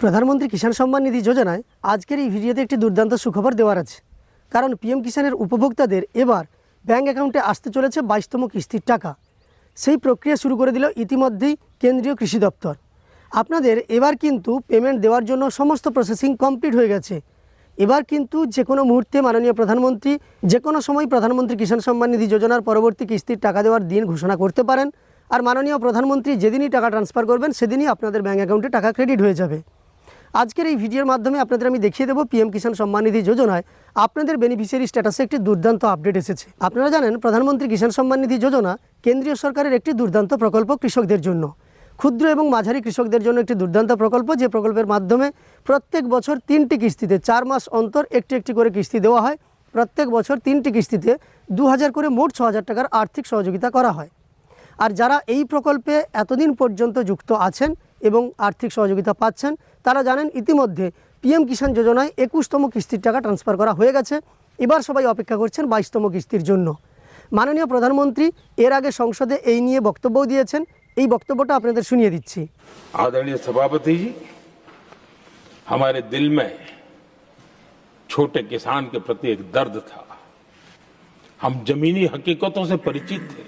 প্রধানমন্ত্রী কিষাণ সম্মান নিধি যোজনায় আজকের এই ভিডিওতে একটি দুর্দান্ত সুখবর দেওয়ার আছে। কারণ পিএম কিষাণের উপভোক্তাদের এবার ব্যাঙ্ক অ্যাকাউন্টে আসতে চলেছে 22তম কিস্তির টাকা। সেই প্রক্রিয়া শুরু করে দিল ইতিমধ্যেই কেন্দ্রীয় কৃষি দপ্তর। আপনাদের এবার কিন্তু পেমেন্ট দেওয়ার জন্য সমস্ত প্রসেসিং কমপ্লিট হয়ে গেছে। এবার কিন্তু যে কোনো মুহূর্তে মাননীয় প্রধানমন্ত্রী যে কোনো সময় প্রধানমন্ত্রী কিষাণ সম্মান নিধি যোজনার পরবর্তী কিস্তির টাকা দেওয়ার দিন ঘোষণা করতে পারেন। আর মাননীয় প্রধানমন্ত্রী যেদিনই টাকা ট্রান্সফার করবেন সেদিনই আপনাদের ব্যাঙ্ক অ্যাকাউন্টে টাকা ক্রেডিট হয়ে যাবে। আজকের এই ভিডিওর মাধ্যমে আপনাদের আমি দেখিয়ে দেবো পিএম কিষাণ সম্মান নিধি যোজনায় আপনাদের বেনিফিশিয়ারি স্ট্যাটাসে একটি দুর্দান্ত আপডেট এসেছে। আপনারা জানেন প্রধানমন্ত্রী কিষাণ সম্মান নিধি যোজনা কেন্দ্রীয় সরকারের একটি দুর্দান্ত প্রকল্প কৃষকদের জন্য, ক্ষুদ্র এবং মাঝারি কৃষকদের জন্য একটি দুর্দান্ত প্রকল্প, যে প্রকল্পের মাধ্যমে প্রত্যেক বছর 3টি কিস্তিতে 4 মাস অন্তর একটি একটি করে কিস্তি দেওয়া হয়। প্রত্যেক বছর 3টি কিস্তিতে 2000 করে মোট 6000 টাকার আর্থিক সহযোগিতা করা হয়। আর যারা এই প্রকল্পে এতদিন পর্যন্ত যুক্ত আছেন এবং আর্থিক সহযোগিতা পাচ্ছেন তারা জানেন ইতিমধ্যে পিএম কিষাণ যোজনায় 21তম কিস্তির টাকা ট্রান্সফার করা হয়ে গেছে। এবার সবাই অপেক্ষা করছেন 22তম কিস্তির জন্য। মাননীয় প্রধানমন্ত্রী এর আগে সংসদে এই নিয়ে বক্তব্যও দিয়েছেন। এই বক্তব্যটা আপনাদের শুনিয়ে দিচ্ছি। आदरणीय सभापति जी, हमारे दिल में छोटे किसान के प्रति एक दर्द था। हम जमीनी हकीकतों से परिचित थे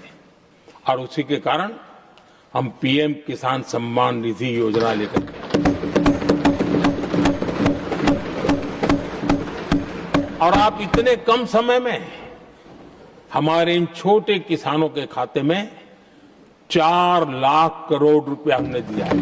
और उसी के कारण हम पीएम किसान सम्मान निधि योजना लेकर गए और आप इतने कम समय में हमारे इन छोटे किसानों के खाते में 4 लाख करोड़ रुपए हमने दिया है।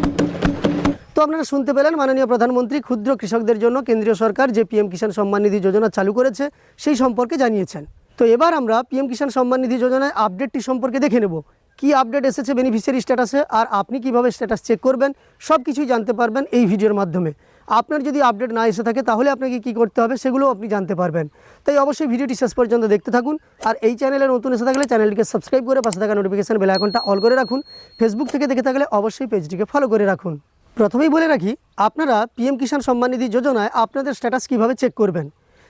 তো আপনারা শুনতে পেলেন মাননীয় প্রধানমন্ত্রী ক্ষুদ্র কৃষকদের জন্য কেন্দ্রীয় সরকার যে পিএম কিষাণ সম্মান নিধি যোজনা চালু করেছে সেই সম্পর্কে জানিয়েছেন। তো এবার আমরা পিএম কিষাণ সম্মান নিধি যোজনায় আপডেটটি সম্পর্কে দেখে নেব। কি আপডেট এসেছে বেনিফিশিয়ারি স্ট্যাটাসে আর আপনি কিভাবে স্ট্যাটাস চেক করবেন সব কিছুই জানতে পারবেন এই ভিডিওর মাধ্যমে। আপনার যদি আপডেট না এসে থাকে তাহলে আপনাকে কি করতে হবে সেগুলো আপনি জানতে পারবেন। তাই অবশ্যই ভিডিওটি শেষ পর্যন্ত দেখতে থাকুন। আর এই চ্যানেলে নতুন এসে থাকলে চ্যানেলটিকে সাবস্ক্রাইব করে পাশে থাকা নোটিফিকেশন বেল আইকনটা অল করে রাখুন। ফেসবুক থেকে দেখে থাকলে অবশ্যই পেজটিকে ফলো করে রাখুন। প্রথমেই বলে রাখি আপনারা পিএম কিষাণ সম্মান নিধি যোজনায় আপনাদের স্ট্যাটাস কিভাবে চেক করবেন।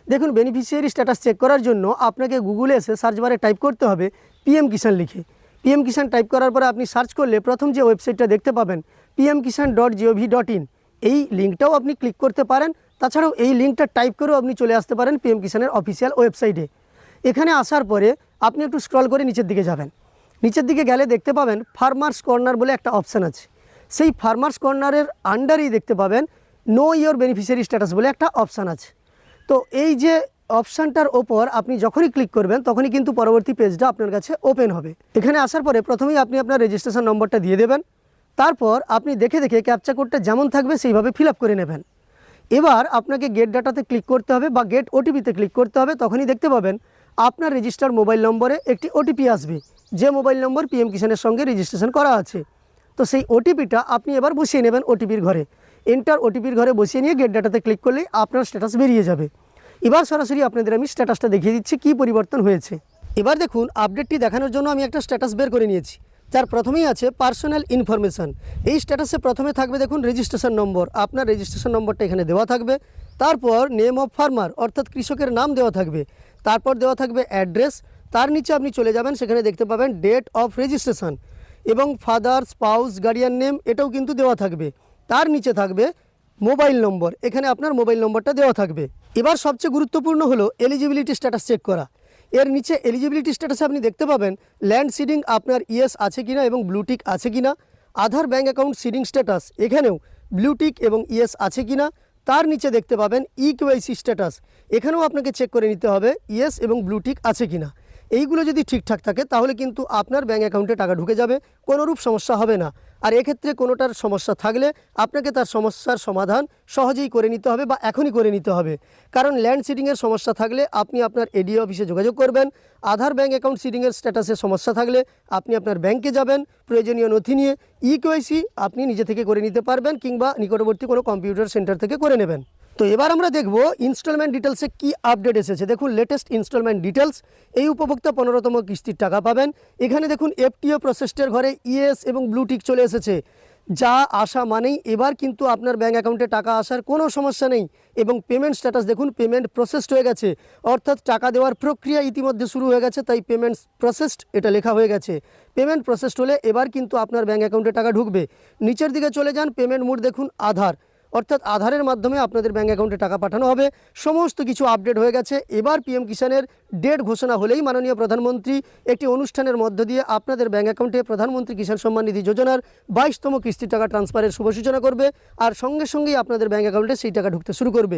দেখুন, বেনিফিশিয়ারি স্ট্যাটাস চেক করার জন্য আপনাকে গুগলে এসে সার্চ বারে টাইপ করতে হবে পিএম কিষাণ লিখে। পিএম কিষাণ টাইপ করার পরে আপনি সার্চ করলে প্রথম যে ওয়েবসাইটটা দেখতে পাবেন pmkishan.gov.in, এই লিঙ্কটাও আপনি ক্লিক করতে পারেন। তাছাড়াও এই লিঙ্কটা টাইপ করেও আপনি চলে আসতে পারেন পিএম কিষাণের অফিসিয়াল ওয়েবসাইটে। এখানে আসার পরে আপনি একটু স্ক্রল করে নিচের দিকে যাবেন। নিচের দিকে গেলে দেখতে পাবেন ফার্মার্স কর্নার বলে একটা অপশান আছে। সেই ফার্মার্স কর্নারের আন্ডারেই দেখতে পাবেন নো ইয়োর বেনিফিশিয়ারি স্ট্যাটাস বলে একটা অপশান আছে। তো এই যে অপশানটার ওপর আপনি যখনই ক্লিক করবেন তখনই কিন্তু পরবর্তী পেজটা আপনার কাছে ওপেন হবে। এখানে আসার পরে প্রথমেই আপনি আপনার রেজিস্ট্রেশন নম্বরটা দিয়ে দেবেন। তারপর আপনি দেখে দেখে ক্যাপচা কোডটা যেমন থাকবে সেইভাবে ফিল আপ করে নেবেন। এবার আপনাকে গেট ডাটাতে ক্লিক করতে হবে বা গেট ওটিপিতে ক্লিক করতে হবে। তখনই দেখতে পাবেন আপনার রেজিস্টার্ড মোবাইল নম্বরে একটি ওটিপি আসবে, যে মোবাইল নম্বর পিএম কিষাণের সঙ্গে রেজিস্ট্রেশন করা আছে। তো সেই ওটিপিটা আপনি এবার বসিয়ে নেবেন ওটিপির ঘরে। এন্টার ওটিপির ঘরে বসিয়ে নিয়ে গেট ডাটাতে ক্লিক করলেই আপনার স্ট্যাটাস বেরিয়ে যাবে। এবার সরাসরি আপনাদের আমি স্ট্যাটাসটা দেখিয়ে দিচ্ছি কী পরিবর্তন হয়েছে। এবার দেখুন, আপডেটটি দেখানোর জন্য আমি একটা স্ট্যাটাস বের করে নিয়েছি। যার প্রথমেই আছে পার্সোনাল ইনফরমেশান। এই স্ট্যাটাসে প্রথমে থাকবে দেখুন রেজিস্ট্রেশন নম্বর। আপনার রেজিস্ট্রেশন নম্বরটা এখানে দেওয়া থাকবে। তারপর নেম অফ ফার্মার অর্থাৎ কৃষকের নাম দেওয়া থাকবে। তারপর দেওয়া থাকবে অ্যাড্রেস। তার নিচে আপনি চলে যাবেন, সেখানে দেখতে পাবেন ডেট অফ রেজিস্ট্রেশন এবং ফাদার, স্পাউস, গার্ডিয়ান নেম এটাও কিন্তু দেওয়া থাকবে। তার নিচে থাকবে মোবাইল নম্বর, এখানে আপনার মোবাইল নম্বরটা দেওয়া থাকবে। এবার সবচেয়ে গুরুত্বপূর্ণ হলো এলিজিবিলিটি স্ট্যাটাস চেক করা। এর নিচে এলিজিবিলিটি স্ট্যাটাসে আপনি দেখতে পাবেন ল্যান্ড সিডিং আপনার ইয়েস আছে কিনা এবং ব্লুটিক আছে কিনা। আধার ব্যাঙ্ক অ্যাকাউন্ট সিডিং স্ট্যাটাস, এখানেও ব্লুটিক এবং ইয়েস আছে কিনা। তার নিচে দেখতে পাবেন ইকেওয়াইসি স্ট্যাটাস, এখানেও আপনাকে চেক করে নিতে হবে ইয়েস এবং ব্লুটিক আছে কিনা। এইগুলো যদি ঠিকঠাক থাকে তাহলে কিন্তু আপনার ব্যাঙ্ক অ্যাকাউন্টে টাকা ঢুকে যাবে, কোনোরূপ সমস্যা হবে না। আর এক্ষেত্রে কোনোটার সমস্যা থাকলে আপনাকে তার সমস্যার সমাধান সহজেই করে নিতে হবে বা এখনই করে নিতে হবে। কারণ ল্যান্ড সিডিংয়ের সমস্যা থাকলে আপনি আপনার এডিও অফিসে যোগাযোগ করবেন। আধার ব্যাঙ্ক অ্যাকাউন্ট সিডিংয়ের স্ট্যাটাসের সমস্যা থাকলে আপনি আপনার ব্যাঙ্কে যাবেন, প্রয়োজনীয় নথি নিয়ে ইকেওয়াইসি আপনি নিজে থেকে করে নিতে পারবেন কিংবা নিকটবর্তী কোনো কম্পিউটার সেন্টার থেকে করে নেবেন। তো এবার আমরা দেখব ইনস্টলমেন্ট ডিটেলসে কি আপডেট এসেছে। দেখুন, লেটেস্ট ইনস্টলমেন্ট ডিটেলস। এই উপভোক্তা 15তম কিস্তির টাকা পাবেন। এখানে দেখুন এফটিও প্রসেসটের ঘরে ইএস এবং ব্লুটিক চলে এসেছে, যা আসা মানেই এবার কিন্তু আপনার ব্যাঙ্ক অ্যাকাউন্টে টাকা আসার কোনো সমস্যা নেই। এবং পেমেন্ট স্ট্যাটাস দেখুন পেমেন্ট প্রসেসড হয়ে গেছে, অর্থাৎ টাকা দেওয়ার প্রক্রিয়া ইতিমধ্যে শুরু হয়ে গেছে, তাই পেমেন্টস প্রসেসড এটা লেখা হয়ে গেছে। পেমেন্ট প্রসেসড হলে এবার কিন্তু আপনার ব্যাঙ্ক অ্যাকাউন্টে টাকা ঢুকবে। নিচের দিকে চলে যান, পেমেন্ট মোড দেখুন আধার। অর্থাৎ আধারের মাধ্যমে আপনাদের ব্যাঙ্ক অ্যাকাউন্টে টাকা পাঠানো হবে। সমস্ত কিছু আপডেট হয়ে গেছে। এবার পিএম কিষাণের ডেট ঘোষণা হলেই মাননীয় প্রধানমন্ত্রী একটি অনুষ্ঠানের মধ্য দিয়ে আপনাদের ব্যাঙ্ক অ্যাকাউন্টে প্রধানমন্ত্রী কিষাণ সম্মান নিধি যোজনার 22তম কিস্তির টাকা ট্রান্সফারের শুভ সূচনা করবে, আর সঙ্গে সঙ্গেই আপনাদের ব্যাঙ্ক অ্যাকাউন্টে সেই টাকা ঢুকতে শুরু করবে।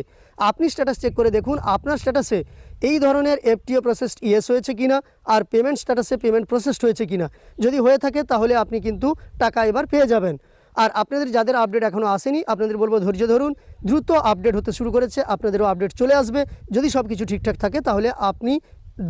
আপনি স্ট্যাটাস চেক করে দেখুন আপনার স্ট্যাটাসে এই ধরনের এফটিও প্রসেসড ইয়েস হয়েছে কিনা, আর পেমেন্ট স্ট্যাটাসে পেমেন্ট প্রসেসড হয়েছে কিনা। যদি হয়ে থাকে তাহলে আপনি কিন্তু টাকা এবার পেয়ে যাবেন। আর আপনাদের যাদের আপডেট এখনও আসেনি, আপনাদের বলবো ধৈর্য ধরুন, দ্রুত আপডেট হতে শুরু করেছে, আপনাদেরও আপডেট চলে আসবে। যদি সব কিছু ঠিকঠাক থাকে তাহলে আপনি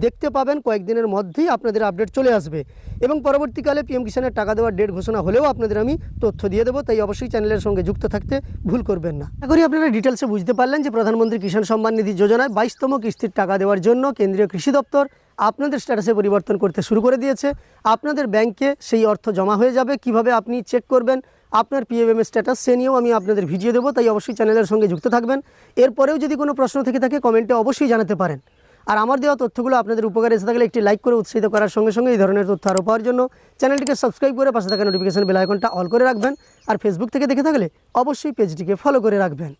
দেখতে পাবেন কয়েকদিনের মধ্যেই আপনাদের আপডেট চলে আসবে। এবং পরবর্তীকালে পিএম কিষাণের টাকা দেওয়ার ডেট ঘোষণা হলেও আপনাদের আমি তথ্য দিয়ে দেবো, তাই অবশ্যই চ্যানেলের সঙ্গে যুক্ত থাকতে ভুল করবেন না। আশা করি আপনারা ডিটেলসে বুঝতে পারলেন যে প্রধানমন্ত্রী কিষাণ সম্মান নিধি যোজনায় 22তম কিস্তির টাকা দেওয়ার জন্য কেন্দ্রীয় কৃষি দপ্তর আপনাদের স্ট্যাটাসে পরিবর্তন করতে শুরু করে দিয়েছে। আপনাদের ব্যাংকে সেই অর্থ জমা হয়ে যাবে। কিভাবে আপনি চেক করবেন আপনার পিএমএম স্ট্যাটাস, সে নিয়েও আমি আপনাদের ভিডিও দেবো, তাই অবশ্যই চ্যানেলের সঙ্গে যুক্ত থাকবেন। এরপরেও যদি কোনো প্রশ্ন থেকে থাকে কমেন্টে অবশ্যই জানাতে পারেন। আর আমার দেওয়া তথ্যগুলো আপনাদের উপকারে এসে থাকলে একটি লাইক করে উৎসাহিত করার সঙ্গে সঙ্গে এই ধরনের তথ্য আরও পাওয়ার জন্য চ্যানেলটিকে সাবস্ক্রাইব করে পাশে থাকা নোটিফিকেশন বেল আইকনটা অল করে রাখবেন। আর ফেসবুক থেকে দেখে থাকলে অবশ্যই পেজটিকে ফলো করে রাখবেন।